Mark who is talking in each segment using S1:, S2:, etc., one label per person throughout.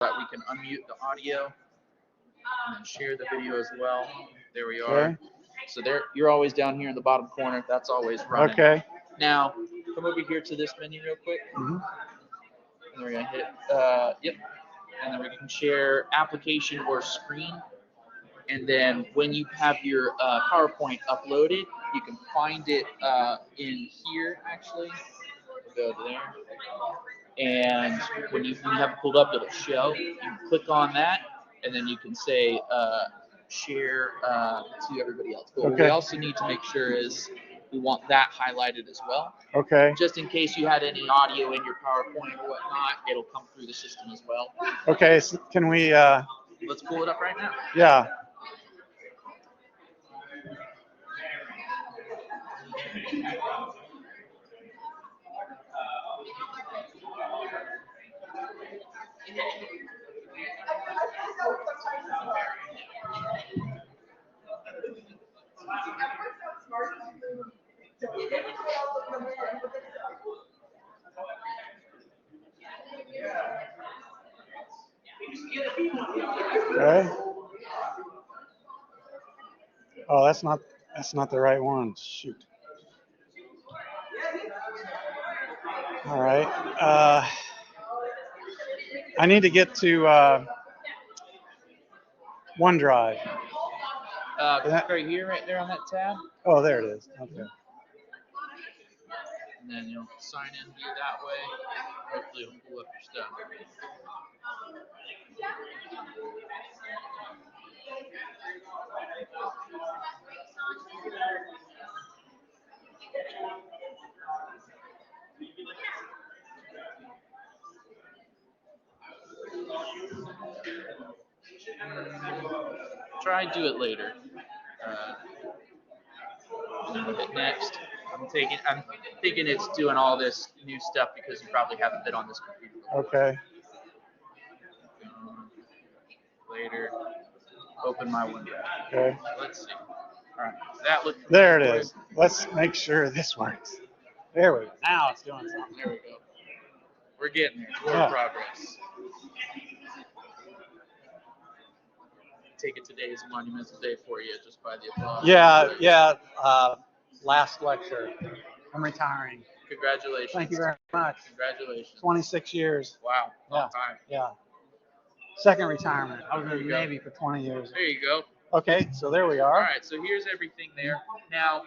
S1: that we can unmute the audio and then share the video as well. There we are.
S2: Okay.
S1: So there, you're always down here in the bottom corner. That's always running.
S2: Okay.
S1: Now, come over here to this menu real quick.
S2: Mm-hmm.
S1: And we're gonna hit, yep. And then we can share application or screen. And then when you have your PowerPoint uploaded, you can find it in here actually. We'll go to there. And when you have it pulled up, it'll show. You can click on that, and then you can say share to everybody else. But what we
S2: Okay.
S1: also need to make sure is we want that highlighted as well.
S2: Okay.
S1: Just in case you had any audio in your PowerPoint or whatnot, it'll come through the system as well.
S2: Okay. So can we?
S1: Let's pull it up right now.
S2: Yeah. Okay. Oh, that's not the right one. Shoot. All right. I need to get to OneDrive.
S1: Right here, right there on that tab.
S2: Oh, there it is. Okay.
S1: And then you'll sign in via that way. Hopefully it'll pull up your stuff. Try do it later. And then we'll hit next. I'm thinking it's doing all this new stuff because you probably haven't been on this computer before.
S2: Okay.
S1: Later. Open my window.
S2: Okay.
S1: Let's see. All right. That looks.
S2: There it is. Let's make sure this works. There we go. Now it's doing something.
S1: There we go. We're getting there. We're
S2: Yeah.
S1: in progress. Take it today is a monumental day for you, just by the applause.
S2: Yeah. Last lecture. I'm retiring.
S1: Congratulations.
S2: Thank you very much.
S1: Congratulations.
S2: 26 years.
S1: Wow. Long time.
S2: Yeah. Second retirement. I was in
S1: There
S2: the
S1: you go.
S2: Navy for 20 years.
S1: There you go.
S2: Okay, so there we
S1: All
S2: are.
S1: right. So here's everything there. Now,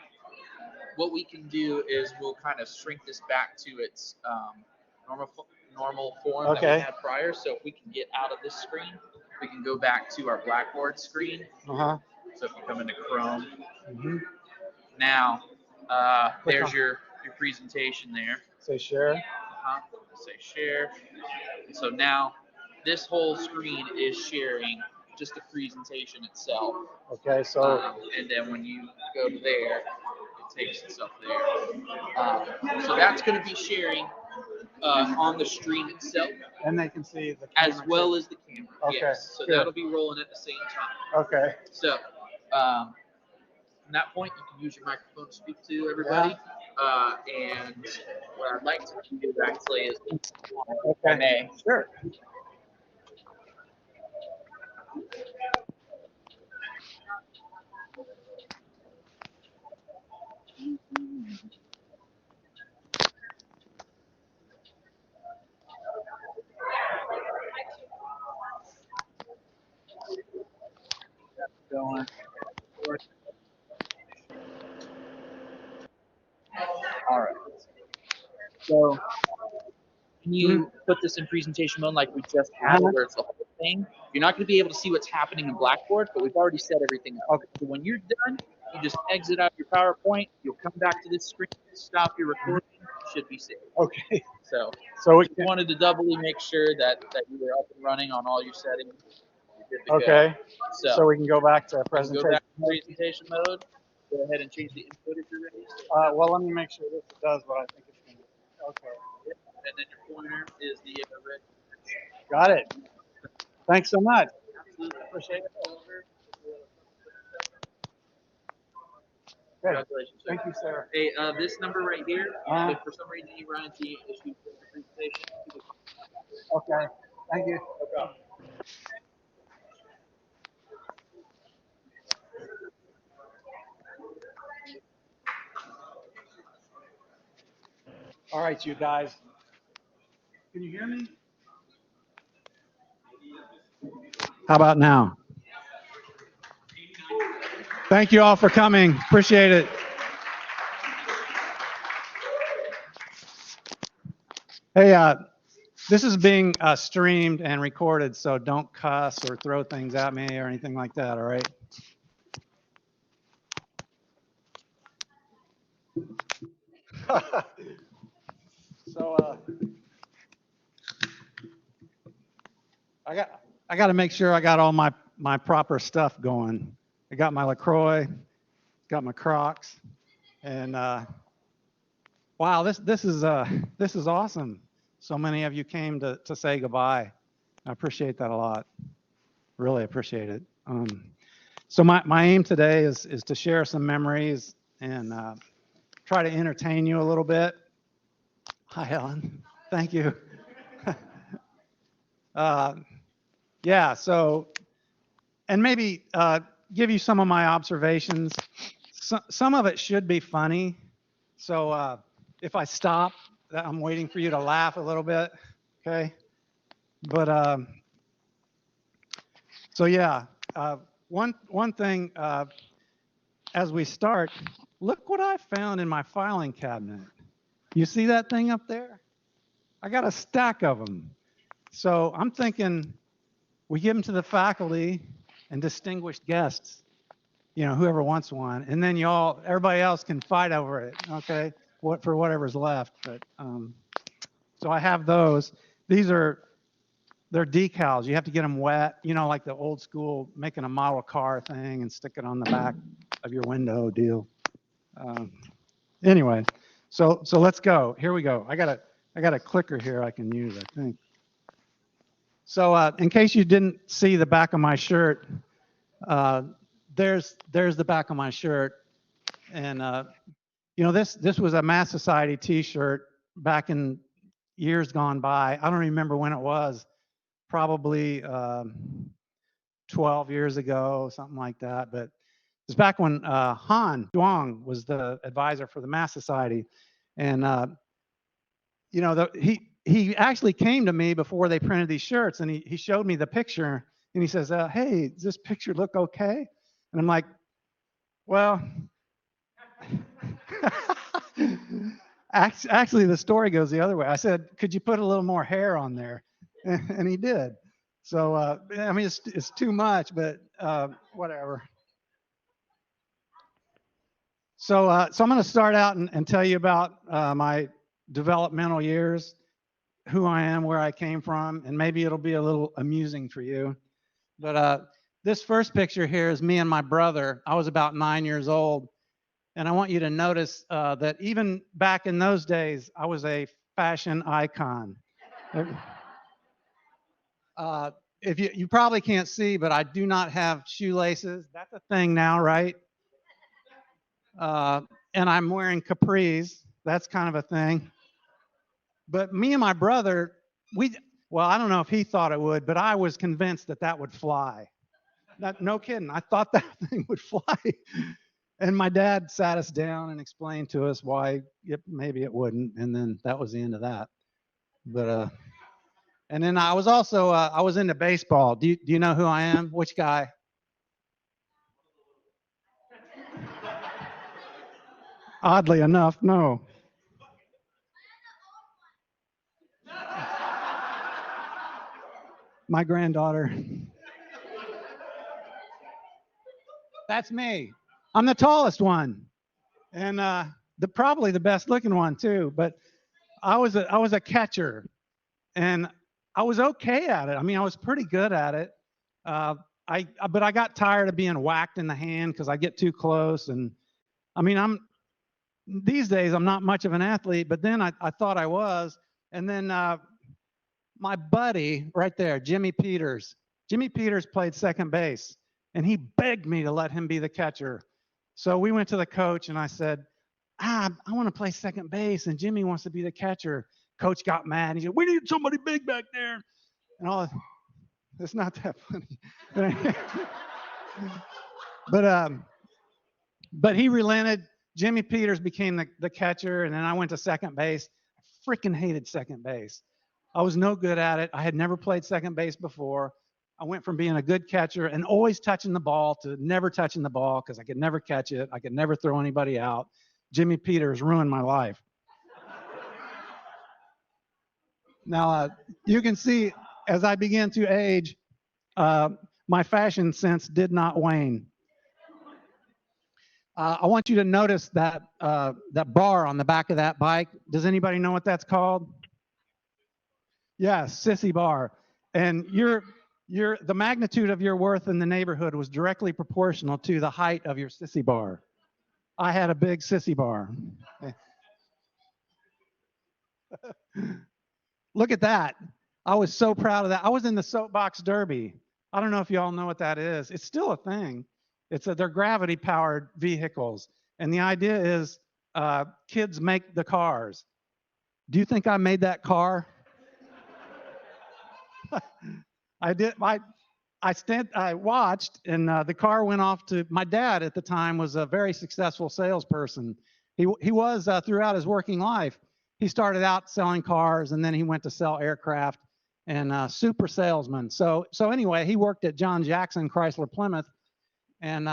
S1: what we can do is we'll kind of shrink this back to its normal form that
S2: Okay.
S1: we had prior. So if we can get out of this screen, we can go back to our Blackboard screen.
S2: Uh-huh.
S1: So if you come into Chrome,
S2: Mm-hmm.
S1: now
S2: Click
S1: there's
S2: on-
S1: your presentation there.
S2: Say share.
S1: Say share. And so now this whole screen is sharing just the presentation itself.
S2: Okay, so
S1: And then when you go to there, it takes itself there. So that's going to be sharing on the stream itself,
S2: and they can see the
S1: as
S2: camera
S1: well
S2: too.
S1: as the camera.
S2: Okay,
S1: Yes. So
S2: good.
S1: that'll be rolling at the same time.
S2: Okay.
S1: So from that point, you can use your microphone to speak to everybody. And what I'd like to do actually is, if I may,
S2: Sure.
S1: going. All right. So can you put this in presentation mode like we just had, where it's the whole thing? You're not going to be able to see what's happening in Blackboard, but we've already set everything up.
S2: Okay.
S1: So when you're done, you just exit out your PowerPoint. You'll come back to this screen, stop your recording. Should be safe.
S2: Okay.
S1: So
S2: So we
S1: just
S2: can,
S1: wanted to doubly make sure that you were up and running on all your settings. You're good to
S2: okay.
S1: go.
S2: So we can go back to
S1: Go
S2: presentation.
S1: back to presentation mode. Go ahead and change the input if you're ready.
S2: Well, let me make sure this does what I think it's going to do. Okay.
S1: And then your pointer is the red.
S2: Got it. Thanks so much.
S1: Absolutely appreciate it.
S2: Okay.
S1: Congratulations. Sir.
S2: Thank you, sir.
S1: Hey, this number right here,
S2: Uh-huh.
S1: if for some reason you run into issues with the presentation,
S2: Okay. Thank you.
S1: no problem.
S2: All right, you guys. Can you hear me? How about now? Thank you all for coming. Appreciate it. Hey, this is being streamed and recorded, so don't cuss or throw things at me or anything like that, all right? So I got to make sure I got all my proper stuff going. I got my LaCroix, got my Crocs, and wow, this is awesome. So many of you came to say goodbye. I appreciate that a lot. Really appreciate it. So my aim today is to share some memories and try to entertain you a little bit. Hi, Helen. Thank you. Yeah, so, and maybe give you some of my observations. Some of it should be funny. So if I stop, I'm waiting for you to laugh a little bit, okay? But so yeah, one thing as we start, look what I found in my filing cabinet. You see that thing up there? I got a stack of them. So I'm thinking we give them to the faculty and distinguished guests, you know, whoever wants one, and then everybody else can fight over it, okay? For whatever's left. But so I have those. They're decals. You have to get them wet, you know, like the old school making a model car thing and stick it on the back of your window deal. Anyway, so let's go. Here we go. I got a clicker here I can use, I think. So in case you didn't see the back of my shirt, there's the back of my shirt, and you know, this was a Mass Society T-shirt back in years gone by. I don't remember when it was. Probably 12 years ago, something like that. But it's back when Han Duong was the advisor for the Mass Society, and you know, he actually came to me before they printed these shirts, and he showed me the picture, and he says, "Hey, does this picture look okay?" And I'm like, "Well." Actually, the story goes the other way. I said, "Could you put a little more hair on there?" And he did. So, I mean, it's too much, but whatever. So I'm going to start out and tell you about my developmental years, who I am, where I came from, and maybe it'll be a little amusing for you. But this first picture here is me and my brother. I was about 9 years old. And I want you to notice that even back in those days, I was a fashion icon. If you probably can't see, but I do not have shoelaces. That's a thing now, right? And I'm wearing capris. That's kind of a thing. But me and my brother, well, I don't know if he thought it would, but I was convinced that would fly. No kidding. I thought that thing would fly. And my dad sat us down and explained to us why maybe it wouldn't, and then that was the end of that. But and then I was also I was into baseball. Do you know who I am? Which guy? Oddly enough, no. My granddaughter. That's me. I'm the tallest one, and probably the best looking one too. But I was a catcher, and I was okay at it. I mean, I was pretty good at it. Uh, but I got tired of being whacked in the hand because I get too close. And I mean, these days I'm not much of an athlete, but then I thought I was. And then my buddy right there, Jimmy Peters. Jimmy Peters played second base, and he begged me to let him be the catcher. So we went to the coach, and I said, I want to play second base, and Jimmy wants to be the catcher. Coach got mad. He said, "We need somebody big back there." And all. It's not that funny. but but he relented. Jimmy Peters became the catcher, and then I went to second base. I freaking hated second base. I was no good at it. I had never played second base before. I went from being a good catcher and always touching the ball to never touching the ball because I could never catch it. I could never throw anybody out. Jimmy Peters ruined my life. Now, you can see as I began to age, my fashion sense did not wane. I want you to notice that bar on the back of that bike. Does anybody know what that's called? Yeah, sissy bar. And the magnitude of your worth in the neighborhood was directly proportional to the height of your sissy bar. I had a big sissy bar. Look at that. I was so proud of that. I was in the soapbox derby. I don't know if you all know what that is. It's still a thing. They're gravity powered vehicles. And the idea is kids make the cars. Do you think I made that car? I did. I watched, and the car went off to my dad. At the time, was a very successful salesperson. He was throughout his working life. He started out selling cars, and then he went to sell aircraft, and super salesman. So anyway, he worked at John Jackson Chrysler Plymouth, and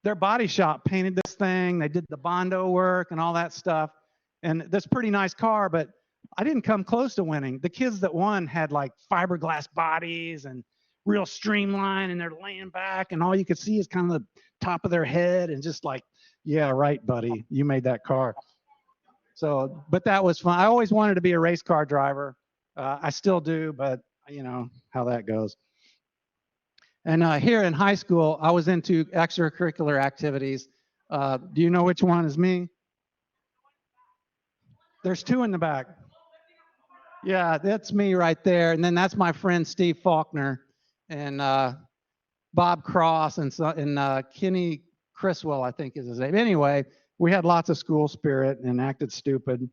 S2: their body shop painted this thing. They did the Bondo work and all that stuff, and this pretty nice car, but I didn't come close to winning. The kids that won had like fiberglass bodies and real streamlined, and they're laying back, and all you could see is kind of the top of their head, and just like, yeah, right, buddy, you made that car. So, but that was fun. I always wanted to be a race car driver. I still do, but you know how that goes. And here in high school, I was into extracurricular activities. Do you know which one is me? There's two in the back. Yeah, that's me right there. And then that's my friend Steve Faulkner and Bob Cross and Kenny Criswell, I think is his name. Anyway, we had lots of school spirit and acted stupid.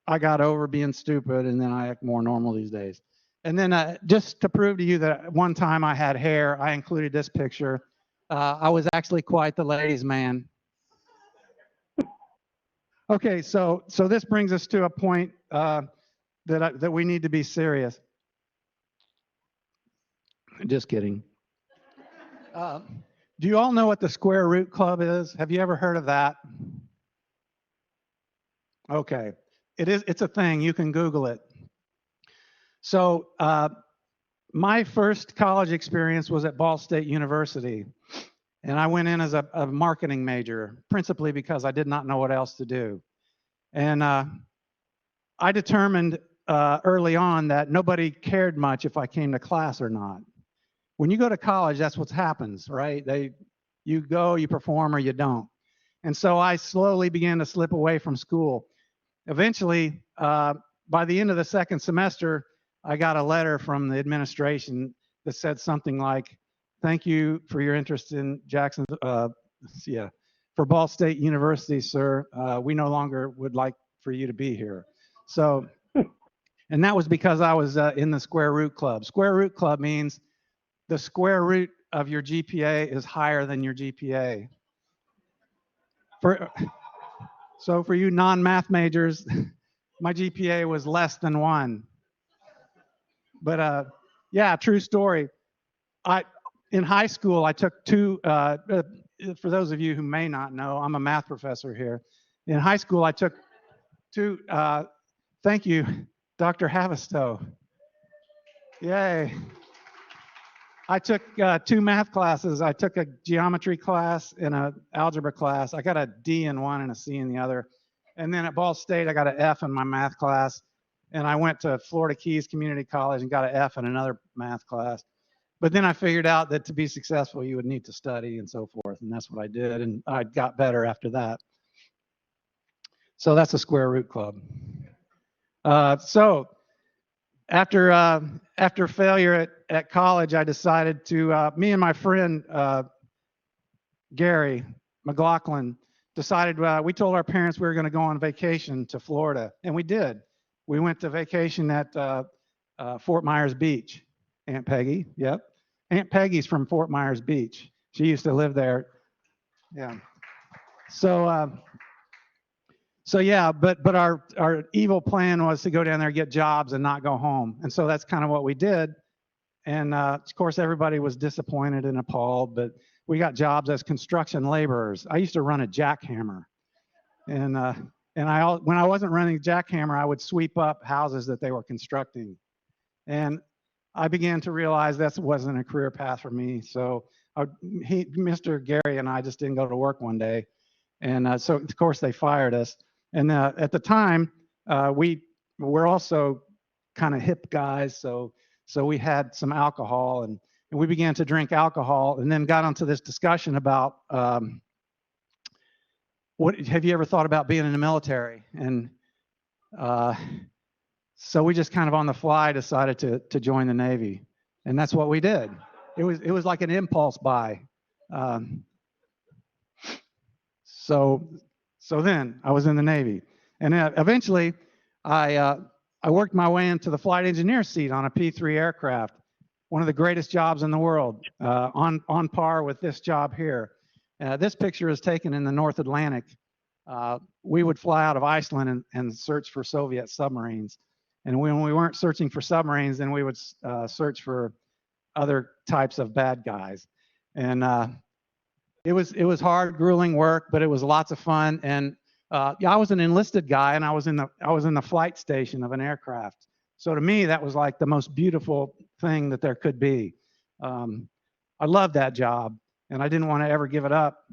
S2: I got over being stupid, and then I act more normal these days. And then just to prove to you that one time I had hair, I included this picture. I was actually quite the ladies' man. Okay, so this brings us to a point that we need to be serious. Just kidding. Do you all know what the Square Root Club is? Have you ever heard of that? Okay, it's a thing. You can Google it. So my first college experience was at Ball State University, and I went in as a marketing major, principally because I did not know what else to do. And I determined early on that nobody cared much if I came to class or not. When you go to college, that's what happens, right? You go, you perform, or you don't. And so I slowly began to slip away from school. Eventually, by the end of the second semester, I got a letter from the administration that said something like, "Thank you for your interest in Jackson, for Ball State University, sir. We no longer would like for you to be here." So, and that was because I was in the Square Root Club. Square Root Club means the square root of your GPA is higher than your GPA. So for you non-math majors, my GPA was less than 1. But yeah, true story. In high school, I took two. For those of you who may not know, I'm a math professor here. In high school, I took two. Thank you, Dr. Havistow. Yay. I took 2 math classes. I took a geometry class and an algebra class. I got a D in one and a C in the other. And then at Ball State, I got an F in my math class. And I went to Florida Keys Community College and got an F in another math class. But then I figured out that to be successful, you would need to study and so forth. And that's what I did. And I got better after that. So that's a Square Root Club. So after failure at college, I decided to, me and my friend Gary McLaughlin decided, we told our parents we were going to go on vacation to Florida. And we did. We went to vacation at Fort Myers Beach. Aunt Peggy, yep. Aunt Peggy's from Fort Myers Beach. She used to live there. Yeah. So, yeah, but our evil plan was to go down there, get jobs, and not go home. And so that's kind of what we did. And of course, everybody was disappointed and appalled. But we got jobs as construction laborers. I used to run a jackhammer, and when I wasn't running a jackhammer, I would sweep up houses that they were constructing. And I began to realize that wasn't a career path for me. So Mr. Gary and I just didn't go to work one day. And so, of course, they fired us. And at the time, we were also kind of hip guys. So we had some alcohol, and we began to drink alcohol, and then got onto this discussion about what have you ever thought about being in the military? And so we just kind of on the fly decided to join the Navy, and that's what we did. It was like an impulse buy. So then I was in the Navy, and eventually I worked my way into the flight engineer seat on a P-3 aircraft, one of the greatest jobs in the world, on par with this job here. This picture is taken in the North Atlantic. We would fly out of Iceland and search for Soviet submarines. And when we weren't searching for submarines, then we would search for other types of bad guys. And it was hard, grueling work, but it was lots of fun. And yeah, I was an enlisted guy, and I was in the flight station of an aircraft. So to me, that was like the most beautiful thing that there could be. I loved that job, and I didn't want to ever give it up.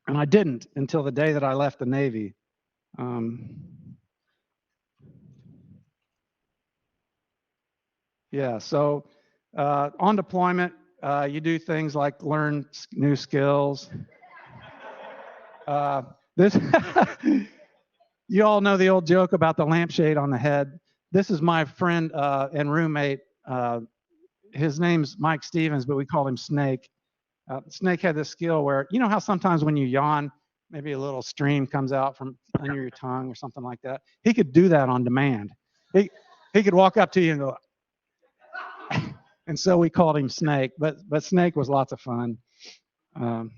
S2: And I didn't until the day that I left the Navy. Yeah, so on deployment, you do things like learn new skills. This, you all know the old joke about the lampshade on the head. This is my friend and roommate. His name's Mike Stevens, but we call him Snake. Snake had this skill where, you know how sometimes when you yawn, maybe a little stream comes out from under your tongue or something like that? He could do that on demand. He could walk up to you and go, and so we called him Snake, but Snake was lots of fun. And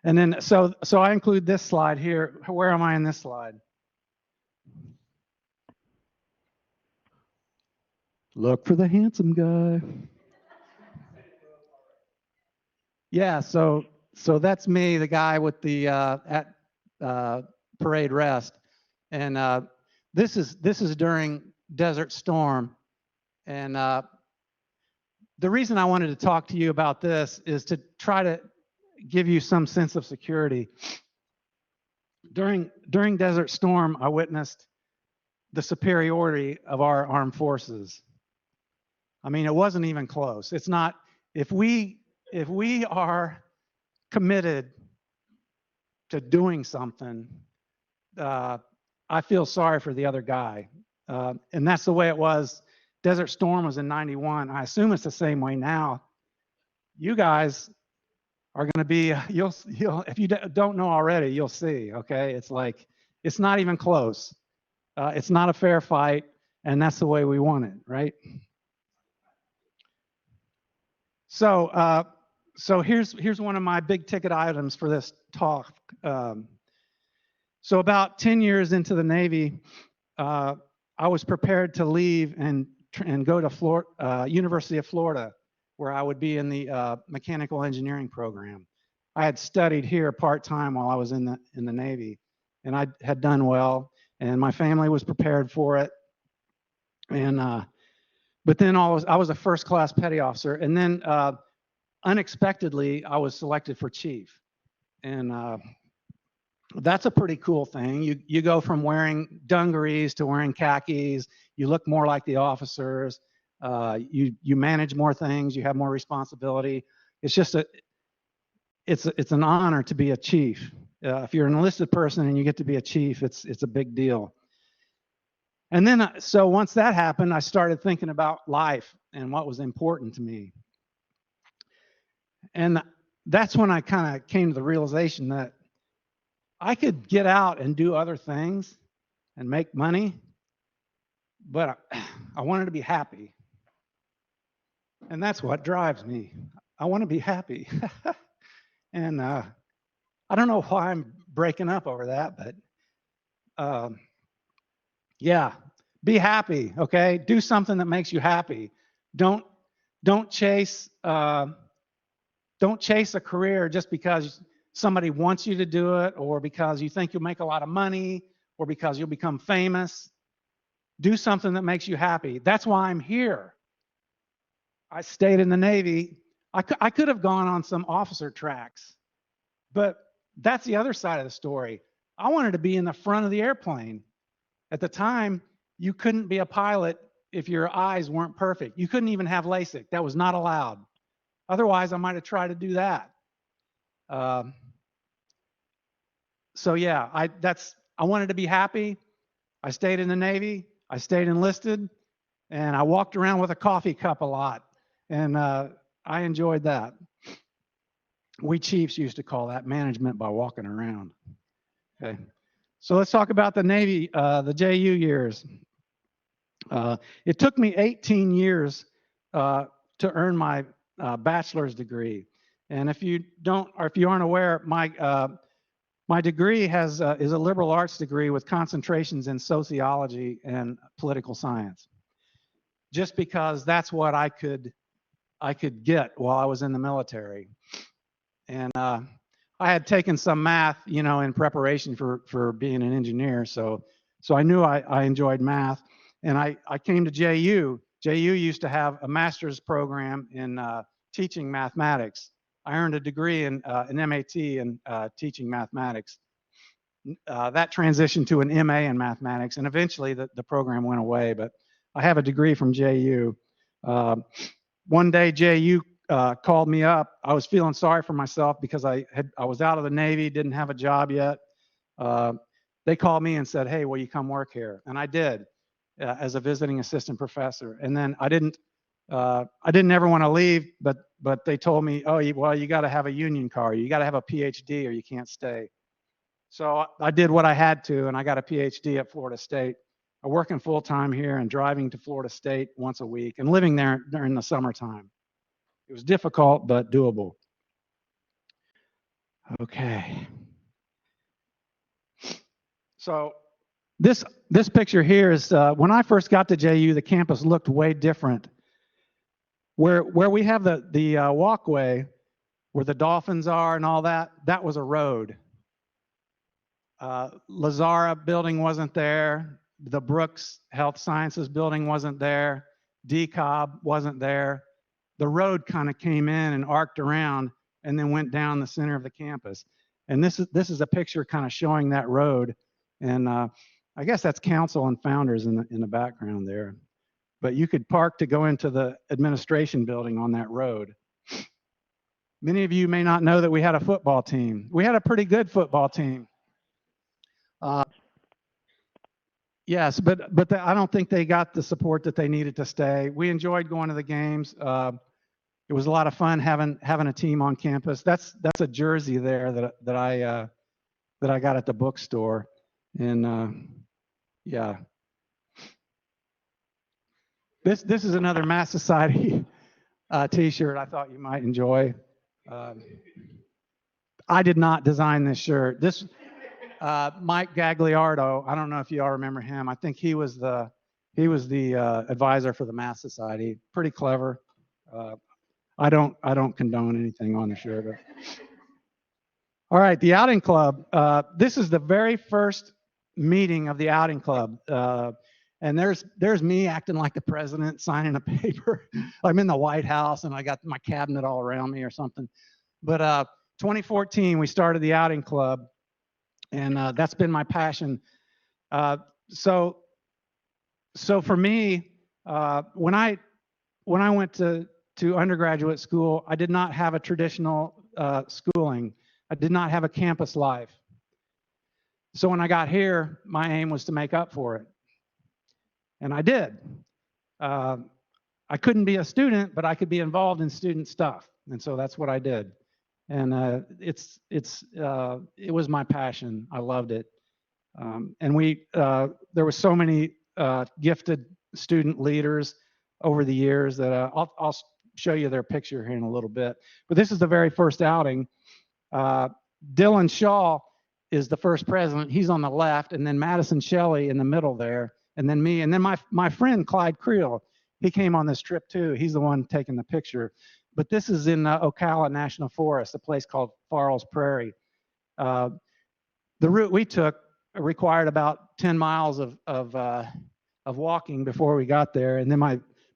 S2: then, so I include this slide here. Where am I in this slide? Look for the handsome guy. Yeah, so that's me, the guy with the at parade rest, and this is during Desert Storm, and the reason I wanted to talk to you about this is to try to give you some sense of security. During Desert Storm, I witnessed the superiority of our armed forces. I mean, it wasn't even close. It's not, if we are committed to doing something, I feel sorry for the other guy. And that's the way it was. Desert Storm was in '91. I assume it's the same way now. You guys are going to be, you'll if you don't know already, you'll see, okay? It's like, it's not even close. It's not a fair fight, and that's the way we want it, right? So here's one of my big ticket items for this talk. So about 10 years into the Navy, I was prepared to leave and go to University of Florida, where I would be in the mechanical engineering program. I had studied here part-time while I was in the Navy, and I had done well, and my family was prepared for it. And but then I was a first-class petty officer, and then unexpectedly I was selected for chief, and that's a pretty cool thing. You go from wearing dungarees to wearing khakis. You look more like the officers. You manage more things. You have more responsibility. It's just it's an honor to be a chief. If you're an enlisted person and you get to be a chief, it's a big deal. And then, so once that happened, I started thinking about life and what was important to me. And that's when I kind of came to the realization that I could get out and do other things and make money, but I wanted to be happy. And that's what drives me. I want to be happy. And I don't know why I'm breaking up over that, but um, yeah, be happy. Okay, do something that makes you happy. Don't don't chase uh, don't chase a career just because somebody wants you to do it, or because you think you'll make a lot of money, or because you'll become famous. Do something that makes you happy. That's why I'm here. I stayed in the Navy. I could have gone on some officer tracks, but that's the other side of the story. I wanted to be in the front of the airplane. At the time, you couldn't be a pilot if your eyes weren't perfect. You couldn't even have LASIK. That was not allowed. Otherwise, I might have tried to do that. Um, so yeah, I wanted to be happy. I stayed in the Navy. I stayed enlisted, and I walked around with a coffee cup a lot, and I enjoyed that. We chiefs used to call that management by walking around. Okay, so let's talk about the Navy, the JU years. It took me 18 years to earn my bachelor's degree, and if you don't, or if you aren't aware, my degree is a liberal arts degree with concentrations in sociology and political science. Just because that's what I could get while I was in the military, and I had taken some math, in preparation for being an engineer. So I knew I enjoyed math, and I came to JU. JU used to have a master's program in teaching mathematics. I earned a degree in an MAT in teaching mathematics. That transitioned to an MA in mathematics, and eventually the program went away. But I have a degree from JU. One day, JU called me up. I was feeling sorry for myself because I was out of the Navy, didn't have a job yet. They called me and said, "Hey, will you come work here?" And I did, as a visiting assistant professor. And then I didn't ever want to leave, but they told me, "Oh, you got to have a union card. You got to have a PhD, or you can't stay." So I did what I had to, and I got a PhD at Florida State. I'm working full time here and driving to Florida State once a week and living there during the summertime. It was difficult, but doable. Okay. So this picture here is when I first got to JU, the campus looked way different. Where we have the walkway, where the dolphins are and all that, that was a road. Lazara building wasn't there. The Brooks Health Sciences building wasn't there. DCOB wasn't there. The road kind of came in and arced around and then went down the center of the campus. And this is a picture kind of showing that road. And I guess that's council and founders in the background there. But you could park to go into the administration building on that road. Many of you may not know that we had a football team. We had a pretty good football team. Yes, but I don't think they got the support that they needed to stay. We enjoyed going to the games. It was a lot of fun having a team on campus. That's a jersey there that I got at the bookstore, and yeah. This is another Mass Society T-shirt I thought you might enjoy. I did not design this shirt. This Mike Gagliardo. I don't know if you all remember him. I think he was the advisor for the Mass Society. Pretty clever. I don't condone anything on the shirt. All right, the outing club. This is the very first meeting of the outing club. And there's me acting like the president, signing a paper. I'm in the White House and I got my cabinet all around me or something. But 2014, we started the outing club, and that's been my passion. So for me, when I went to undergraduate school, I did not have a traditional schooling. I did not have a campus life. So when I got here, my aim was to make up for it. And I did. I couldn't be a student, but I could be involved in student stuff. And so that's what I did. And it was my passion. I loved it. And there were so many gifted student leaders over the years that I'll show you their picture here in a little bit. But this is the very first outing. Dylan Shaw is the first president. He's on the left, and then Madison Shelley in the middle there, and then me, and then my friend Clyde Creel. He came on this trip too. He's the one taking the picture. But this is in Ocala National Forest, a place called Farrell's Prairie. The route we took required about 10 miles of walking before we got there. And then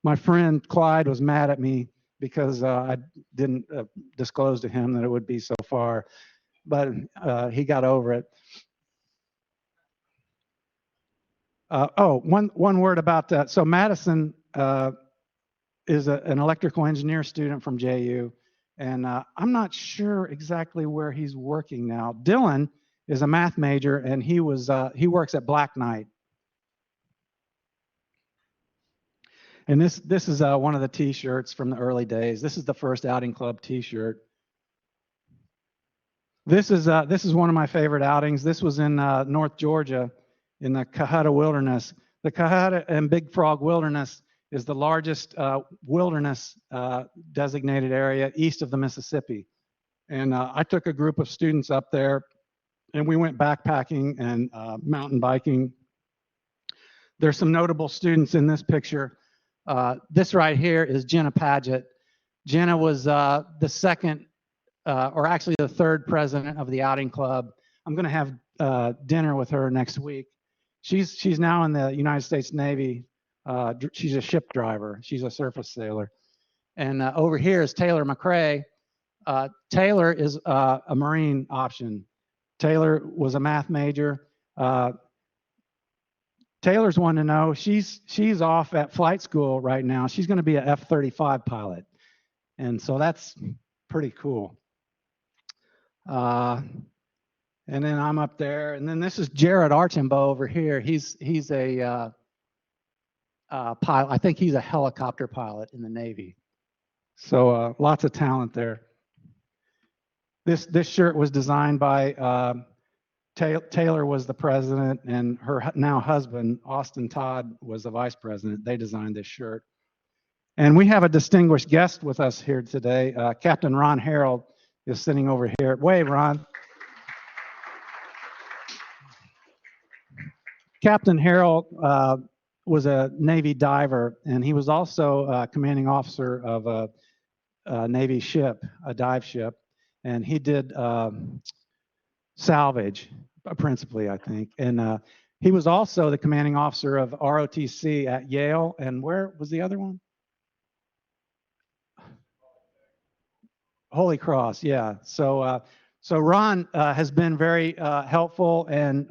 S2: my friend Clyde was mad at me because I didn't disclose to him that it would be so far. But he got over it. One word about that. So Madison is an electrical engineer student from JU, and I'm not sure exactly where he's working now. Dylan is a math major, and he works at Black Knight. And this is one of the T-shirts from the early days. This is the first outing club T-shirt. This is one of my favorite outings. This was in North Georgia, in the Cohutta Wilderness. The Cohutta and Big Frog Wilderness is the largest wilderness designated area east of the Mississippi. And I took a group of students up there, and we went backpacking and mountain biking. There's some notable students in this picture. This right here is Jenna Paget. Jenna was the second, or actually the third president of the outing club. I'm going to have dinner with her next week. She's now in the United States Navy. She's a ship driver. She's a surface sailor. And over here is Taylor McCrae. Taylor is a Marine option. Taylor was a math major. Taylor's one to know. She's off at flight school right now. She's going to be a F-35 pilot, and so that's pretty cool. And then I'm up there, and then this is Jared Archambault over here. He's a pilot. I think he's a helicopter pilot in the Navy. So lots of talent there. This shirt was designed by Taylor was the president, and her now husband, Austin Todd, was the vice president. They designed this shirt. And we have a distinguished guest with us here today. Captain Ron Harold is sitting over here. Wave, Ron. Captain Harold was a Navy diver, and he was also a commanding officer of a Navy ship, a dive ship. And he did salvage, principally, I think. And he was also the commanding officer of ROTC at Yale. And where was the other one? Holy Cross, yeah. So Ron has been very helpful and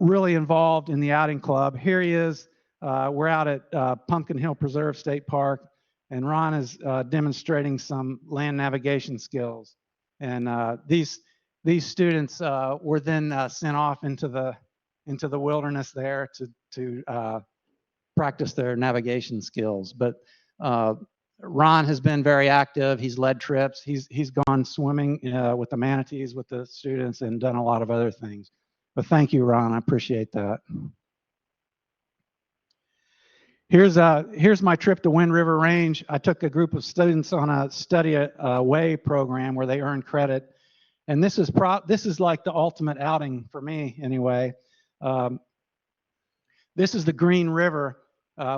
S2: really involved in the outing club. Here he is. We're out at Pumpkin Hill Preserve State Park, and Ron is demonstrating some land navigation skills. And these students were then sent off into the wilderness there to practice their navigation skills. But Ron has been very active. He's led trips. He's gone swimming with the manatees with the students and done a lot of other things. But thank you, Ron. I appreciate that. Here's my trip to Wind River Range. I took a group of students on a study away program where they earn credit, and this is like the ultimate outing for me anyway. This is the Green River.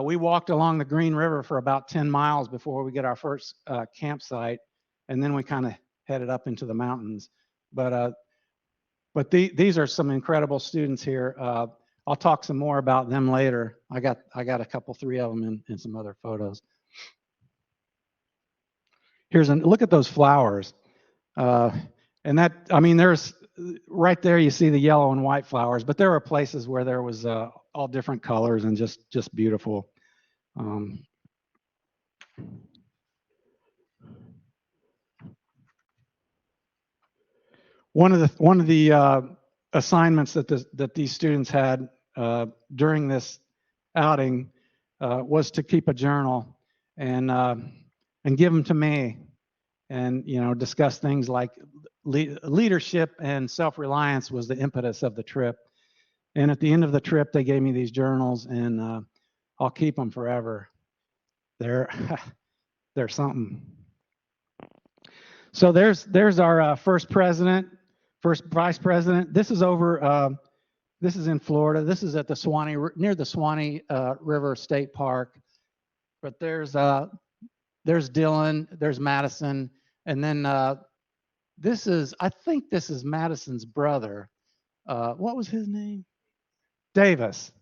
S2: We walked along the Green River for about 10 miles before we get our first campsite, and then we kind of headed up into the mountains. But these are some incredible students here. I'll talk some more about them later. I got a couple, three of them in some other photos. Look at those flowers. And that, I mean, there's right there you see the yellow and white flowers, but there were places where there was all different colors and just beautiful. One of the assignments that these students had during this outing was to keep a journal and give them to me, and discuss things like leadership and self-reliance was the impetus of the trip. And at the end of the trip, they gave me these journals, and I'll keep them forever. They're they're something. So there's our first president, first vice president. This is over. This is in Florida. This is at the Swanee, near the Swanee River State Park. But there's Dylan, there's Madison, and then this is, I think this is Madison's brother. What was his name? Davis.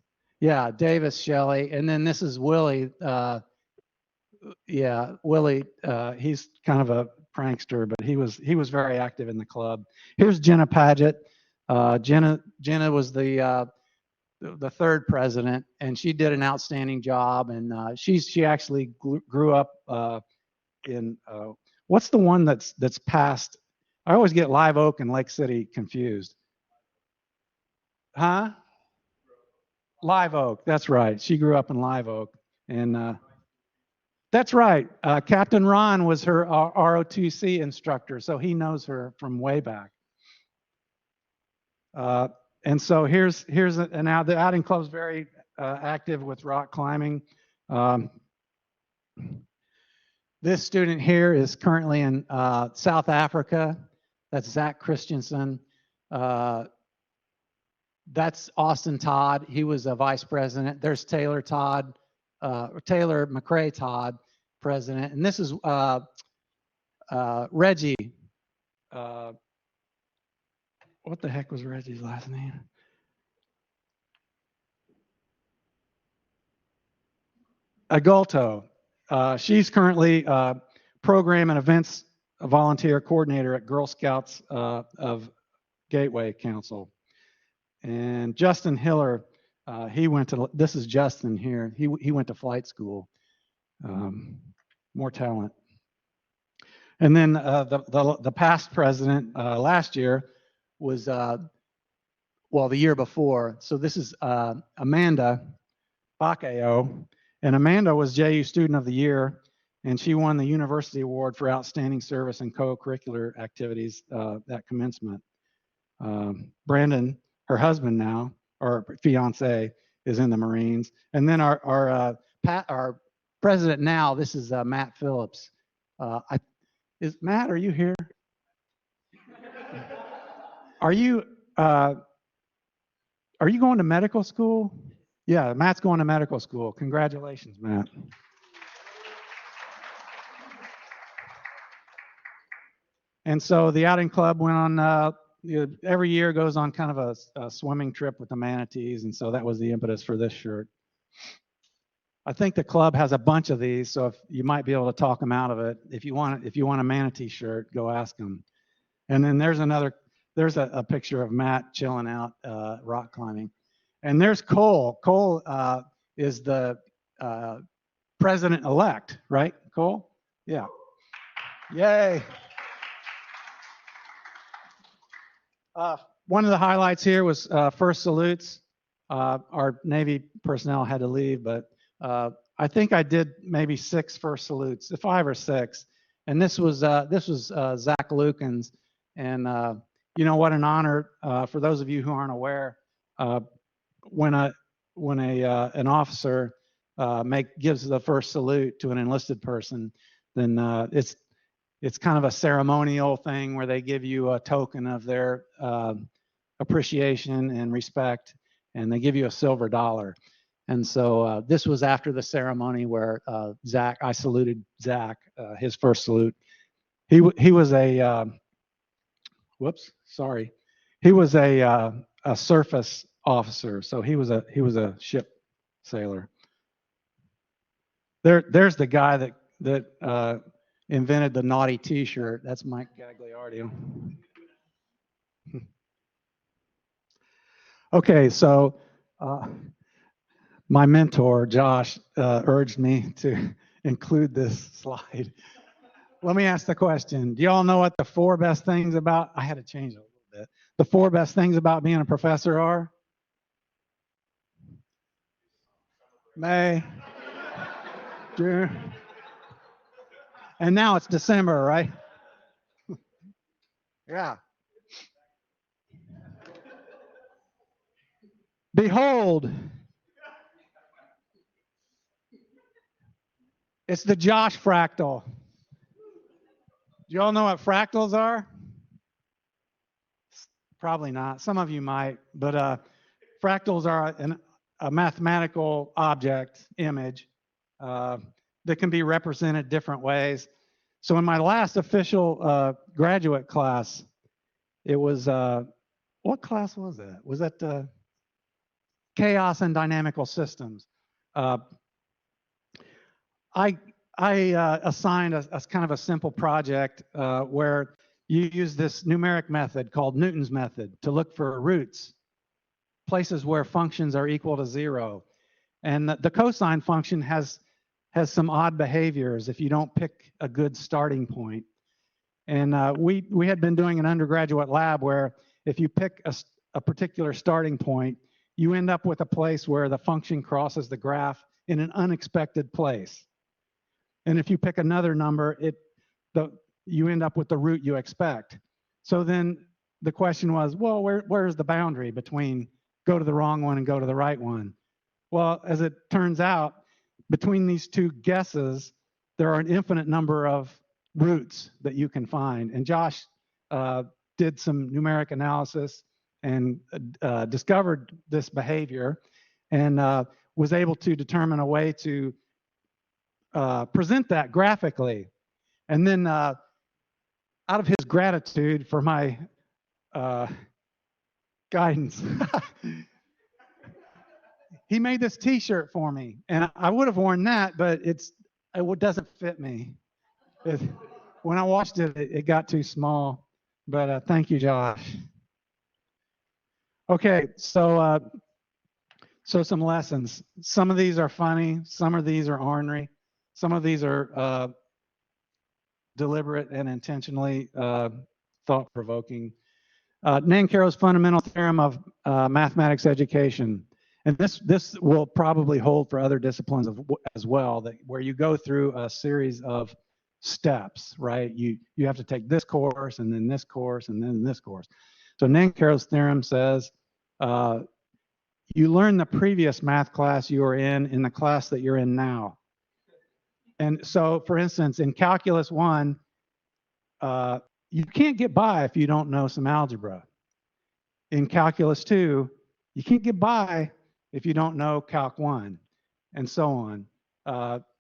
S2: Yeah, Davis Shelley. And then this is Willie. Yeah, Willie. He's kind of a prankster, but he was very active in the club. Here's Jenna Paget. Jenna was the third president, and she did an outstanding job. And she actually grew up in what's the one that's past? I always get Live Oak and Lake City confused. Huh? Live Oak. That's right. She grew up in Live Oak, and that's right. Captain Ron was her ROTC instructor, so he knows her from way back. And so here's the outing club's very active with rock climbing. This student here is currently in South Africa. That's Zach Christensen. That's Austin Todd. He was a vice president. There's Taylor McCrae Todd, president. And this is Reggie. What the heck was Reggie's last name? Agolto. She's currently program and events volunteer coordinator at Girl Scouts of Gateway Council. And Justin Hiller, this is Justin here. He went to flight school. More talent. And then the past president last year was, the year before. So this is Amanda Bakeo. And Amanda was JU Student of the Year, and she won the University Award for Outstanding Service in Co-Curricular Activities at commencement. Brandon, her husband now, or fiance, is in the Marines. And then our president now, this is Matt Phillips. Matt, are you here? Are you going to medical school? Yeah, Matt's going to medical school. Congratulations, Matt. And so the outing club went on, every year goes on kind of a swimming trip with the manatees, and so that was the impetus for this shirt. I think the club has a bunch of these, so if you might be able to talk them out of it. If you want a manatee shirt, go ask them. And then there's a picture of Matt chilling out, rock climbing. And there's Cole. Cole is the president-elect, right, Cole? Yeah. Yay. One of the highlights here was first salutes. Our Navy personnel had to leave, but I think I did maybe 6 first salutes, 5 or 6. And this was Zach Lukens. And you know what an honor for those of you who aren't aware. When an officer gives the first salute to an enlisted person, then it's kind of a ceremonial thing where they give you a token of their appreciation and respect, and they give you a silver dollar. And so this was after the ceremony where I saluted Zach, his first salute. He was a he was a surface officer, so he was a ship sailor. There's the guy that invented the naughty T-shirt. That's Mike Gagliardio. Okay, so my mentor Josh urged me to include this slide. Let me ask the question: do y'all know what the 4 best things about? I had to change it a little bit. The 4 best things about being a professor are? May, June, and now it's December, right? Yeah. Behold, it's the Josh fractal. Do you all know what fractals are? Probably not. Some of you might, but fractals are a mathematical object image uh, that can be represented different ways. So in my last official graduate class, it was what class was that? Was that chaos and dynamical systems? Uh, I assigned a kind of a simple project where you use this numeric method called Newton's method to look for roots, places where functions are equal to 0. And the cosine function has some odd behaviors if you don't pick a good starting point. And we had been doing an undergraduate lab where if you pick a particular starting point, you end up with a place where the function crosses the graph in an unexpected place. And if you pick another number, you end up with the root you expect. So then the question was, well, where's the boundary between go to the wrong one and go to the right one? Well, as it turns out, between these two guesses, there are an infinite number of roots that you can find. And Josh did some numeric analysis and discovered this behavior and was able to determine a way to present that graphically. And then out of his gratitude for my guidance, he made this T-shirt for me, and I would have worn that, but it doesn't fit me. When I washed it, it got too small. But thank you, Josh. Okay, so some lessons. Some of these are funny. Some of these are ornery. Some of these are deliberate and intentionally thought-provoking. Nancarrow's fundamental theorem of mathematics education. And this will probably hold for other disciplines as well, where you go through a series of steps, right? You have to take this course and then this course and then this course. So Nancarrow's theorem says you learn the previous math class you were in the class that you're in now. And so, for instance, in Calculus 1, you can't get by if you don't know some algebra. In Calculus 2, you can't get by if you don't know Calc 1, and so on.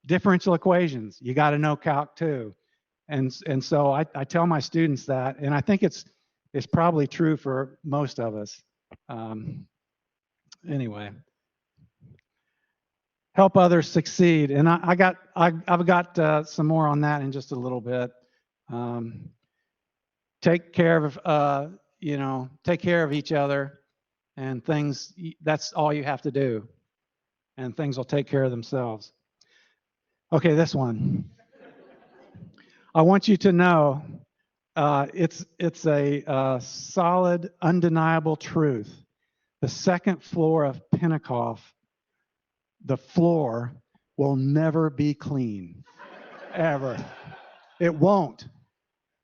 S2: Differential equations, you got to know Calc 2. And so I tell my students that, and I think it's probably true for most of us. Anyway, help others succeed, and I've got some more on that in just a little bit. Take care of take care of each other, and things. That's all you have to do, and things will take care of themselves. Okay, this one. I want you to know it's a solid, undeniable truth. The second floor of Pentecost, the floor will never be clean, ever. It won't.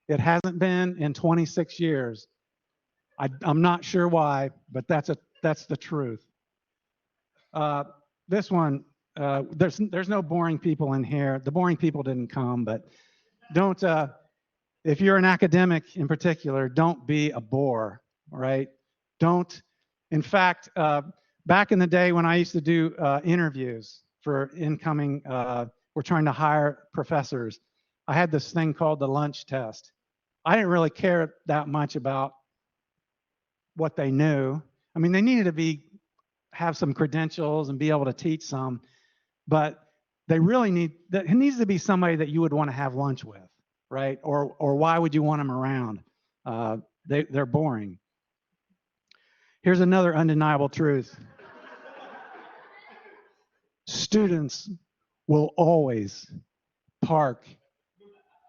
S2: It hasn't been in 26 years. I'm not sure why, but that's the truth. This one, there's no boring people in here. The boring people didn't come, but don't. If you're an academic in particular, don't be a bore. Right? Don't. In fact, back in the day when I used to do interviews for incoming, we're trying to hire professors. I had this thing called the lunch test. I didn't really care that much about what they knew. I mean, they needed to have some credentials and be able to teach some, but they really it needs to be somebody that you would want to have lunch with, right? Or why would you want them around? They're boring. Here's another undeniable truth. Students will always park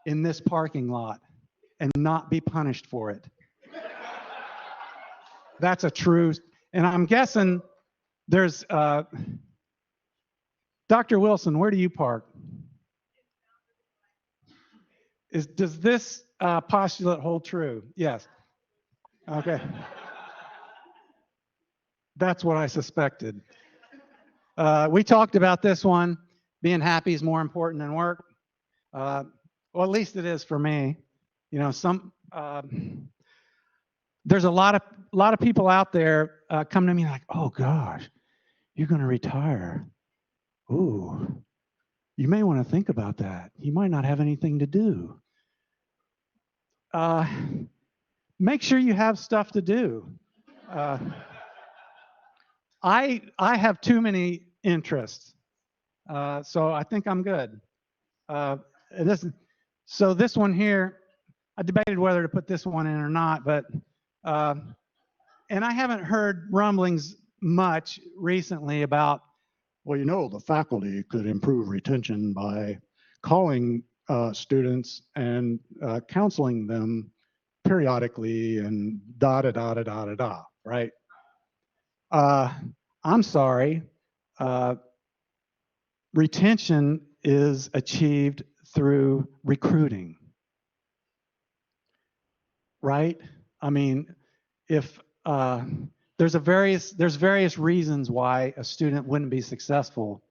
S2: in this parking lot and not be punished for it. That's a truth. And I'm guessing there's, Dr. Wilson, where do you park? Does this postulate hold true? Yes. Okay. That's what I suspected. We talked about this one. Being happy is more important than work. Well, at least it is for me. You know, there's a lot of people out there come to me like, "Oh gosh, you're going to retire. Ooh, you may want to think about that. You might not have anything to do." Uh, Make sure you have stuff to do. Uh, I have too many interests, so I think I'm good. Uh, this so this one here, I debated whether to put this one in or not, but uh, and I haven't heard rumblings much recently about, well, you know, the faculty could improve retention by calling students and counseling them periodically and da da da da da da da, right? Uh, I'm sorry. Uh, Retention is achieved through recruiting, right? I mean, if there's various reasons why a student wouldn't be successful.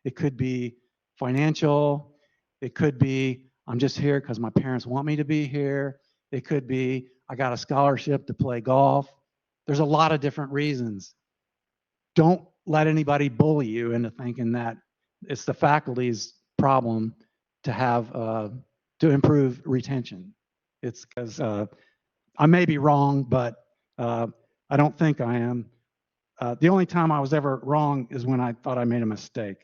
S2: It could be financial. It could be I'm just here because my parents want me to be here. It could be I got a scholarship to play golf. There's a lot of different reasons. Don't let anybody bully you into thinking that it's the faculty's problem to have to improve retention. It's because I may be wrong, but I don't think I am. The only time I was ever wrong is when I thought I made a mistake.